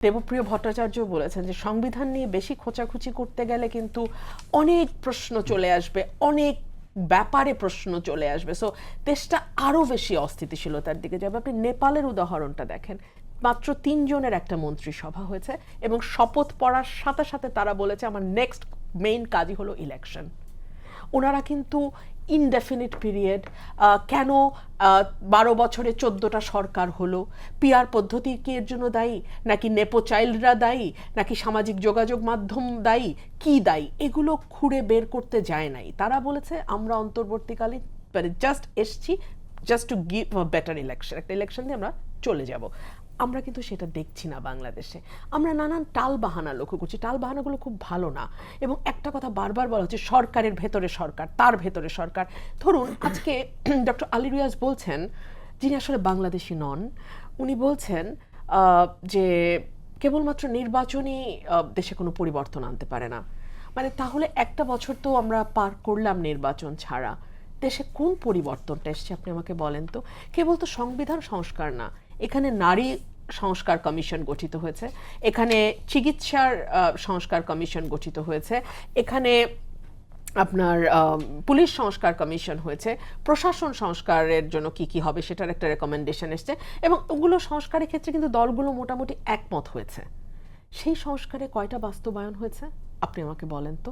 দেবপ্রিয় ভট্টাচার্য বলেছেন যে সংবিধান নিয়ে বেশি খোঁচাখুচি করতে গেলে কিন্তু অনেক প্রশ্ন চলে আসবে, অনেক ব্যাপারে প্রশ্ন চলে আসবে, সো দেশটা আরো বেশি অস্থিতিশীলতার দিকে যাবে। আপনি নেপালের উদাহরণটা দেখেন, মাত্র 3 জনের একটা মন্ত্রিসভা হয়েছে এবং শপথ পড়ার সাথে সাথে তারা বলেছে আমার নেক্সট মেইন কাজই হলো ইলেকশন। ওনারা কিন্তু ইনডেফিনিট পিরিয়ড, কেন 12 বছরে 14টা সরকার হলো? পিআর পদ্ধতি কি এর জন্য দায়ী, নাকি নেপো চাইল্ডরা দায়ী, নাকি সামাজিক যোগাযোগ মাধ্যম দায়ী, কি দায়ী? এগুলো খুঁড়ে বের করতে যায় নাই। তারা বলেছে আমরা অন্তর্বর্তীকালীন জাস্ট এসছি just to give a better election, একটা ইলেকশন দিয়ে আমরা চলে যাব। আমরা কিন্তু সেটা দেখছি না বাংলাদেশে। আমরা নানান টাল বাহানা লক্ষ্য করছি, টাল বাহানাগুলো খুব ভালো না। এবং একটা কথা বারবার বলা হচ্ছে সরকারের ভেতরে সরকার, তার ভেতরে সরকার। ধরুন আজকে ডক্টর আলী রিয়াজ বলছেন, যিনি আসলে বাংলাদেশি নন, উনি বলছেন যে কেবলমাত্র নির্বাচনই দেশে কোনো পরিবর্তন আনতে পারে না। মানে তাহলে একটা বছর তো আমরা পার করলাম নির্বাচন ছাড়া, দেশে কোন পরিবর্তনটা এসছে আপনি আমাকে বলেন তো? কেবল তো সংবিধান সংস্কার না, এখানে নারী সংস্কার কমিশন গঠিত হয়েছে, এখানে চিকিৎসার সংস্কার কমিশন গঠিত হয়েছে, এখানে আপনার পুলিশ সংস্কার কমিশন হয়েছে, প্রশাসন সংস্কারের জন্য কি কি হবে সেটার একটা রেকমেন্ডেশন এসছে, এবং ওগুলো সংস্কারের ক্ষেত্রে কিন্তু দলগুলো মোটামুটি একমত হয়েছে। সেই সংস্কারে কয়টা বাস্তবায়ন হয়েছে আপনি আমাকে বলেন তো?